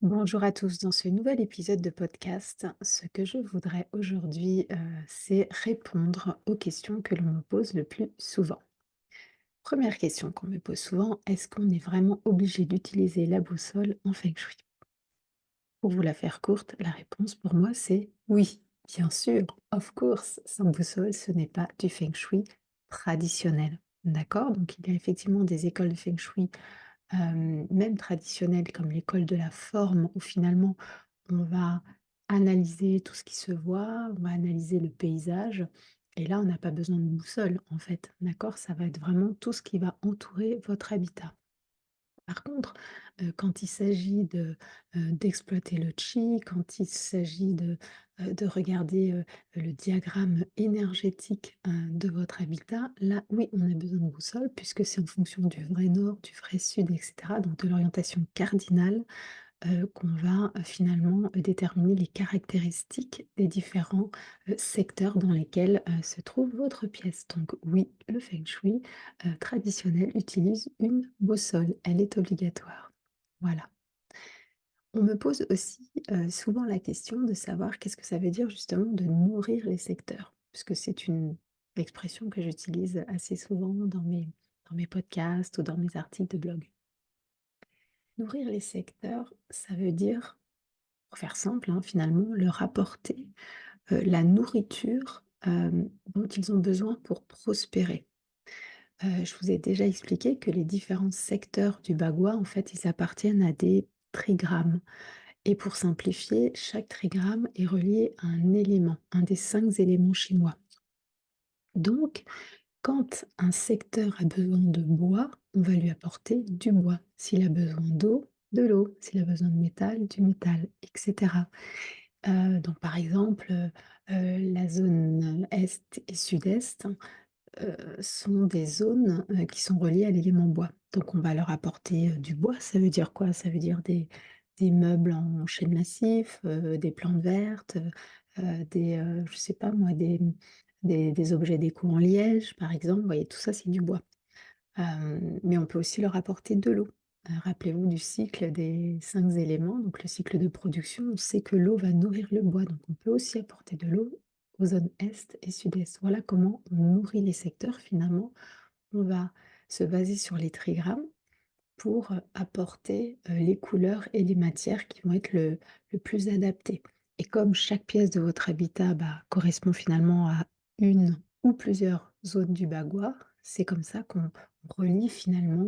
Bonjour à tous, dans ce nouvel épisode de podcast, ce que je voudrais aujourd'hui, c'est répondre aux questions que l'on me pose le plus souvent. Première question qu'on me pose souvent, est-ce qu'on est vraiment obligé d'utiliser la boussole en feng shui? Pour vous la faire courte, la réponse pour moi c'est oui, bien sûr, of course, sans boussole, ce n'est pas du feng shui traditionnel. D'accord? Donc il y a effectivement des écoles de feng shui même traditionnelle comme l'école de la forme où finalement on va analyser tout ce qui se voit, on va analyser le paysage et là on n'a pas besoin de boussole en fait, d'accord? Ça va être vraiment tout ce qui va entourer votre habitat. Par contre, quand il s'agit d'exploiter le chi, quand il s'agit de regarder, le diagramme énergétique, de votre habitat, là, oui, on a besoin de boussole puisque c'est en fonction du vrai nord, du vrai sud et cetera, donc de l'orientation cardinale qu'on va, finalement, déterminer les caractéristiques des différents, secteurs dans lesquels, se trouve votre pièce. Donc oui, le feng shui, traditionnel utilise une boussole, elle est obligatoire. Voilà. On me pose aussi, souvent la question de savoir qu'est-ce que ça veut dire justement de nourrir les secteurs? Puisque c'est une expression que j'utilise assez souvent dans mes podcasts ou dans mes articles de blog. Nourrir les secteurs, ça veut dire pour faire simple, hein, finalement, leur apporter, la nourriture, dont ils ont besoin pour prospérer. Je vous ai déjà expliqué que les différents secteurs du bagua, en fait, ils appartiennent à des trigrammes et pour simplifier, chaque trigramme est relié à un élément, un des 5 éléments chinois. Donc, quand un secteur a besoin de bois, on va lui apporter du bois. S'il a besoin d'eau, de l'eau. S'il a besoin de métal, du métal, et cetera. Donc par exemple, la zone est et sud-est, sont des zones, qui sont reliées à l'élément bois. Donc on va leur apporter, du bois, ça veut dire quoi? Ça veut dire des meubles en chêne massif, des plantes vertes, je sais pas moi, des objets déco en liège, par exemple. Vous voyez, tout ça, c'est du bois. Mais on peut aussi leur apporter de l'eau. Rappelez-vous du cycle des 5 éléments, donc le cycle de production, on sait que l'eau va nourrir le bois, donc on peut aussi apporter de l'eau aux zones est et sud-est. Voilà comment on nourrit les secteurs finalement. On va se baser sur les trigrammes pour, apporter, les couleurs et les matières qui vont être le plus adaptées. Et comme chaque pièce de votre habitat, bah, correspond finalement à une ou plusieurs zones du bagua, c'est comme ça qu'on relie finalement,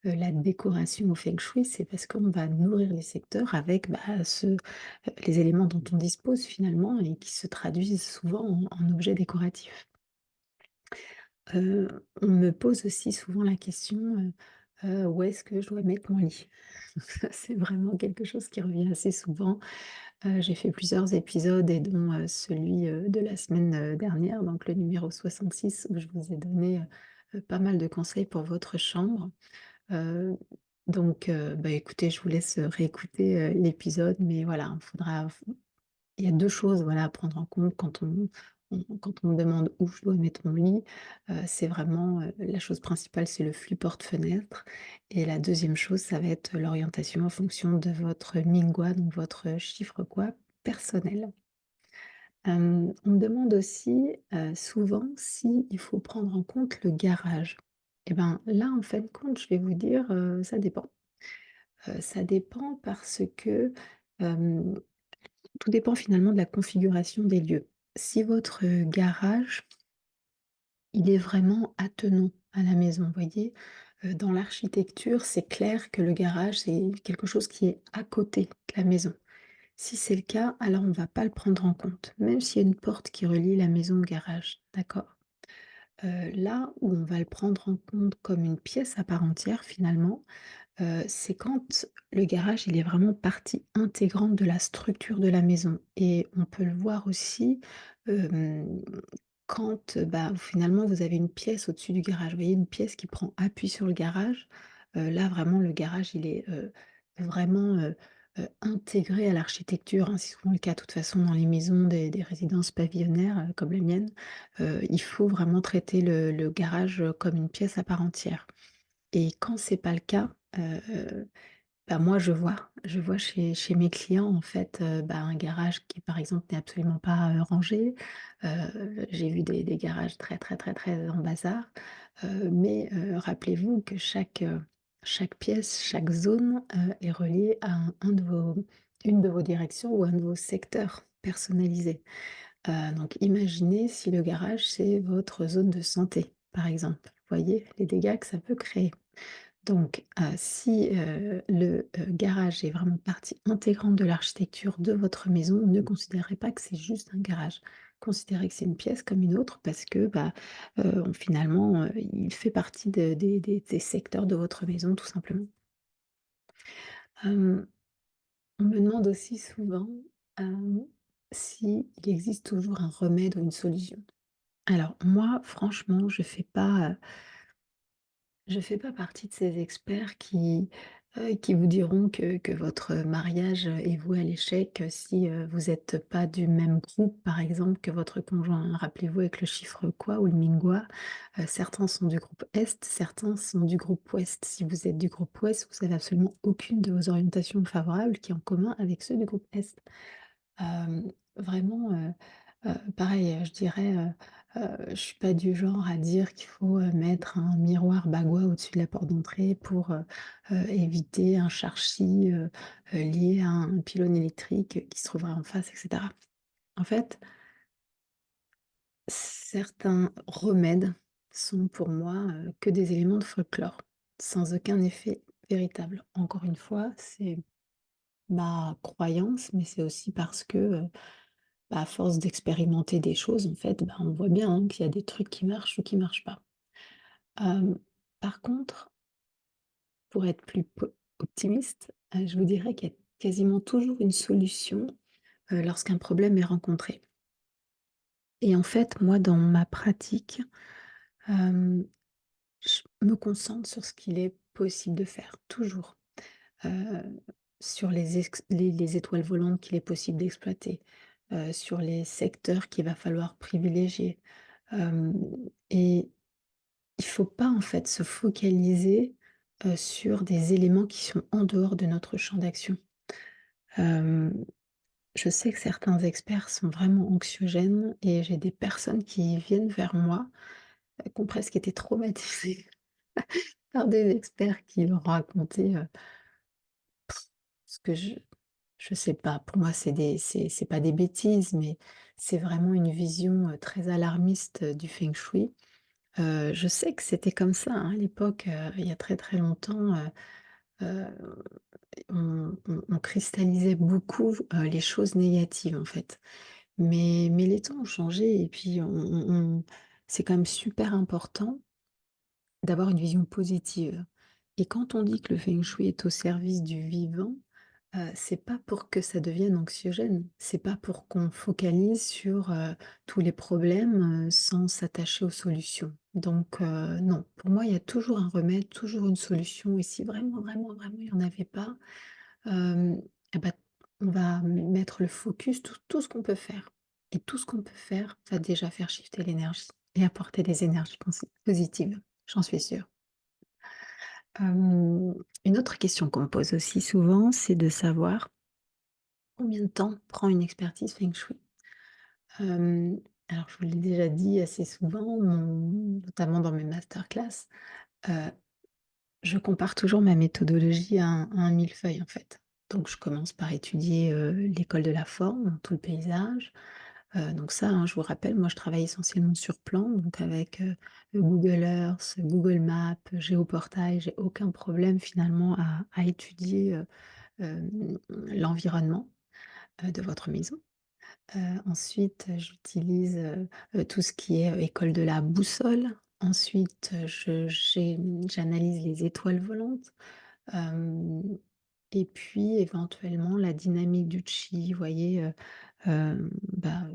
la décoration au feng shui. C'est parce qu'on va nourrir les secteurs avec, bah, les éléments dont on dispose finalement et qui se traduisent souvent en objets décoratifs. On me pose aussi souvent la question, où est-ce que je dois mettre mon lit? Ça, c'est vraiment quelque chose qui revient assez souvent. J'ai fait plusieurs épisodes et dont, celui, de la semaine, dernière, donc le numéro 66 où je vous ai donné, pas mal de conseils pour votre chambre. Heu, bah, écoutez, je vous laisse, réécouter, l'épisode, mais voilà, il y a 2 choses, voilà, à prendre en compte quand on me demande où je dois mettre mon lit. C'est vraiment, la chose principale, c'est le flux porte-fenêtre et la deuxième chose, ça va être l'orientation en fonction de votre Mingguo, donc votre chiffre quoi personnel. On me demande aussi, souvent s'il faut prendre en compte le garage. Et ben, là, en fin de compte, je vais vous dire, ça dépend. Ça dépend parce que, hem tout dépend finalement de la configuration des lieux. Si votre, garage, il est vraiment attenant à la maison, vous voyez? Dans l'architecture, c'est clair que le garage, c'est quelque chose qui est à côté de la maison. Si c'est le cas, alors on ne va pas le prendre en compte, même s'il y a une porte qui relie la maison au garage, d'accord? Là où on va le prendre en compte comme une pièce à part entière finalement, c'est quand le garage, il est vraiment partie intégrante de la structure de la maison et on peut le voir aussi, hem, quand, bah, finalement vous avez une pièce au-dessus du garage. Vous voyez une pièce qui prend appui sur le garage, là vraiment le garage il est, vraiment, intégré à l'architecture, hein. C'est souvent le cas de toute façon dans les maisons des résidences pavillonnaires, comme la mienne. Il faut vraiment traiter le garage, comme une pièce à part entière et quand c'est pas le cas, Bah, moi, je vois chez mes clients, en fait, bah, un garage qui, par exemple, n'est absolument pas, rangé. J'ai vu des garages très, très, très, très en bazar. Mais rappelez-vous que chaque pièce, chaque zone, est reliée à un de vos une de vos directions ou un de vos secteurs personnalisés. Donc imaginez si le garage, c'est votre zone de santé, par exemple. Vous voyez les dégâts que ça peut créer? Donc, si, le garage est vraiment partie intégrante de l'architecture de votre maison, ne considérez pas que c'est juste un garage. Considérez que c'est une pièce comme une autre parce que, bah, finalement, il fait partie de des secteurs de votre maison, tout simplement. Hem, on me demande aussi souvent, hem, s'il existe toujours un remède ou une solution. Alors moi, franchement, je fais pas partie de ces experts qui vous diront que votre mariage est voué à l'échec, si, vous êtes pas du même groupe, par exemple, que votre conjoint. Rappelez-vous avec le chiffre quoi ou le Mingwa, certains sont du groupe Est, certains sont du groupe Ouest. Si vous êtes du groupe Ouest, vous avez absolument aucune de vos orientations favorables qui est en commun avec ceux du groupe Est. Vraiment, pareil, je dirais, je suis pas du genre à dire qu'il faut, mettre un miroir bagua au-dessus de la porte d'entrée pour, éviter un charchi, lié à un pylône électrique qui se trouverait en face et cetera. En fait, certains remèdes sont pour moi, que des éléments de folklore, sans aucun effet véritable. Encore une fois, c'est ma croyance, mais c'est aussi parce que, bah, à force d'expérimenter des choses, en fait, bah, on voit bien, hein, qu'il y a des trucs qui marchent ou qui marchent pas. Hem, Par contre, pour être plus optimiste, je vous dirais qu'il y a quasiment toujours une solution, lorsqu'un problème est rencontré. Et en fait, moi, dans ma pratique, hem, je me concentre sur ce qu'il est possible de faire, toujours. Heu, sur les étoiles volantes qu'il est possible d'exploiter, sur les secteurs qu'il va falloir privilégier. Hem Et il faut pas, en fait, se focaliser, sur des éléments qui sont en dehors de notre champ d'action. Hem, je sais que certains experts sont vraiment anxiogènes et j'ai des personnes qui viennent vers moi, qui ont presque été traumatisées par des experts qui leur ont raconté, ce que je sais pas, pour moi, c'est pas des bêtises, mais c'est vraiment une vision, très alarmiste, du feng shui. Je sais que c'était comme ça, hein, à l'époque, il y a très, très longtemps, heu, on cristallisait beaucoup, les choses négatives, en fait. Mais les temps ont changé et puis c'est quand même super important d'avoir une vision positive. Et quand on dit que le feng shui est au service du vivant, c'est pas pour que ça devienne anxiogène, c'est pas pour qu'on focalise sur, tous les problèmes, sans s'attacher aux solutions. Donc non, pour moi, il y a toujours un remède, toujours une solution et si vraiment, vraiment, vraiment il y en avait pas, hem et bah, on va mettre le focus, tout ce qu'on peut faire et tout ce qu'on peut faire va déjà faire shifter l'énergie et apporter des énergies positives, j'en suis sûre. Une autre question qu'on me pose aussi souvent, c'est de savoir combien de temps prend une expertise feng shui? Hem, alors je vous l'ai déjà dit assez souvent, notamment dans mes masterclass, heu, je compare toujours ma méthodologie à un millefeuille, en fait. Donc je commence par étudier, l'école de la forme, tout le paysage. Donc ça, hein, je vous rappelle, moi je travaille essentiellement sur plan, donc avec, Google Earth, Google Maps, Géoportail, j'ai aucun problème finalement à étudier, l'environnement, de votre maison. Ensuite, j'utilise, tout ce qui est, école de la boussole. Ensuite, j'analyse les étoiles volantes, hem et puis éventuellement la dynamique du chi, vous voyez, bah,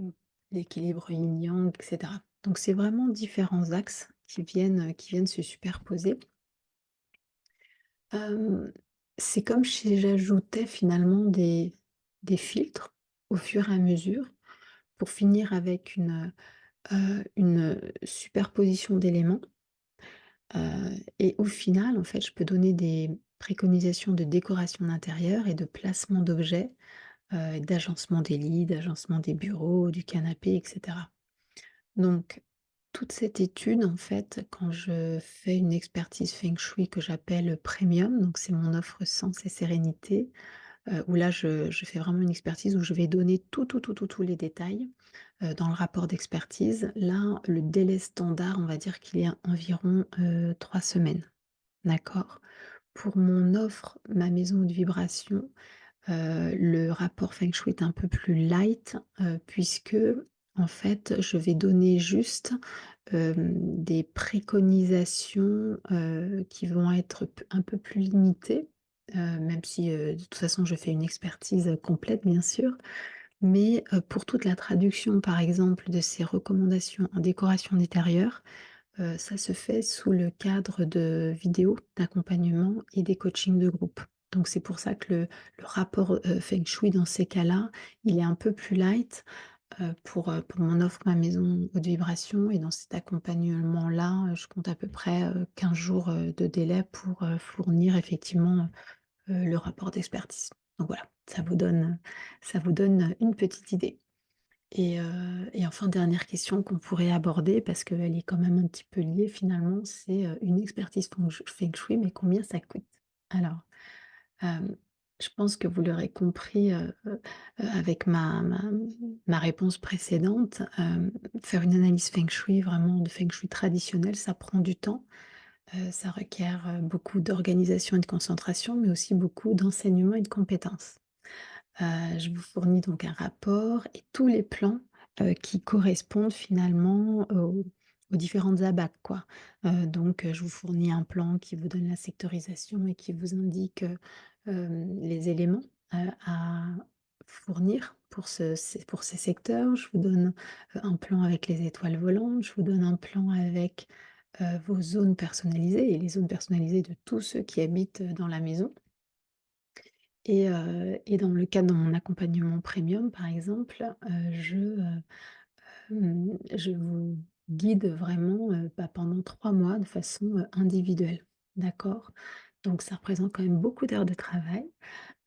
l'équilibre yin-yang et cetera. Donc c'est vraiment différents axes qui viennent se superposer. Hem, c'est comme si j'ajoutais finalement des filtres au fur et à mesure pour finir avec une superposition d'éléments, et au final, en fait, je peux donner préconisation de décoration d'intérieur et de placement d'objets, d'agencement des lits, d'agencement des bureaux, du canapé et cetera. Donc toute cette étude, en fait, quand je fais une expertise feng shui que j'appelle premium, donc c'est mon offre Sens et Sérénité, où là je fais vraiment une expertise où je vais donner tous les détails, dans le rapport d'expertise. Là, le délai standard, on va dire qu'il est à environ, 3 semaines, d'accord? Pour mon offre Ma maison haute vibration, le rapport feng shui est un peu plus light, puisque, en fait, je vais donner juste, des préconisations, qui vont être un peu plus limitées, même si, de toute façon, je fais une expertise, complète, bien sûr. Mais, pour toute la traduction, par exemple, de ces recommandations en décoration d'intérieur, ça se fait sous le cadre de vidéos d'accompagnement et des coachings de groupe. Donc c'est pour ça que le rapport, feng shui dans ces cas-là, il est un peu plus light, pour mon offre Ma maison haute vibration et dans cet accompagnement-là, je compte à peu près, 15 jours, de délai pour, fournir effectivement, le rapport d'expertise. Donc voilà, ça vous donne une petite idée. Et enfin, dernière question qu'on pourrait aborder parce qu'elle est quand même un petit peu liée finalement, c'est, une expertise feng shui, mais combien ça coûte? Alors, hem, je pense que vous l'aurez compris, avec ma réponse précédente, faire une analyse feng shui, vraiment de feng shui traditionnel, ça prend du temps. Ça requiert, beaucoup d'organisation et de concentration, mais aussi beaucoup d'enseignement et de compétences. Je vous fournis donc un rapport et tous les plans, qui correspondent finalement aux différentes abacs, quoi. Donc, je vous fournis un plan qui vous donne la sectorisation et qui vous indique, les éléments, à fournir pour ces secteurs. Je vous donne, un plan avec les étoiles volantes, je vous donne un plan avec, vos zones personnalisées et les zones personnalisées de tous ceux qui habitent, dans la maison. Et dans le cadre de mon accompagnement premium, par exemple, je vous guide vraiment, bah, pendant 3 mois de façon, individuelle. D'accord? Donc ça représente quand même beaucoup d'heures de travail.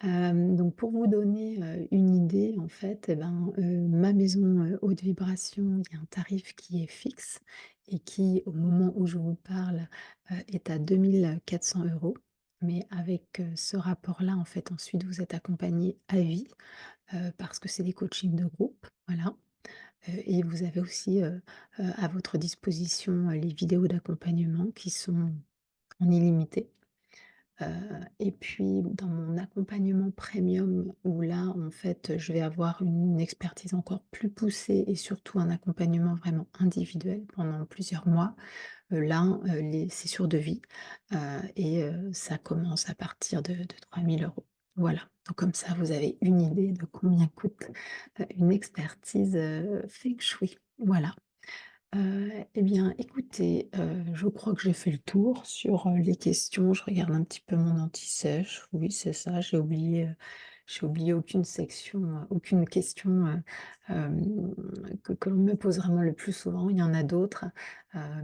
Donc pour vous donner, une idée, en fait, et ben, Ma maison, haute vibration, il y a un tarif qui est fixe et qui, au moment où je vous parle, est à 2 400 €. Mais avec, ce rapport-là, en fait, ensuite vous êtes accompagné à vie, parce que c'est des coachings de groupe, voilà. Et vous avez aussi, à votre disposition, les vidéos d'accompagnement qui sont en illimité. Et puis dans mon accompagnement premium où là, en fait, je vais avoir une expertise encore plus poussée et surtout un accompagnement vraiment individuel pendant plusieurs mois, là, les c'est sur devis, ça commence à partir de 3 000 €. Voilà, donc comme ça, vous avez une idée de combien coûte, une expertise, feng shui. Voilà. Et bien, écoutez, je crois que j'ai fait le tour sur, les questions. Je regarde un petit peu mon anti-sèche. Oui, c'est ça, j'ai oublié aucune section, aucune question, que l'on me pose vraiment le plus souvent. Il y en a d'autres,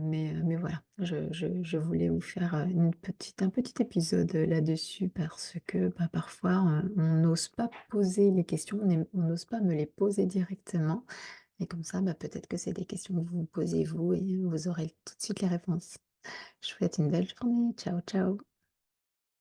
mais voilà, je voulais vous faire, un petit épisode, là-dessus parce que, bah, parfois, on n'ose pas poser les questions, on n'ose pas me les poser directement et comme ça, bah, peut-être que c'est des questions que vous vous posez vous et vous aurez tout de suite les réponses. Je vous souhaite une belle journée. Ciao, ciao.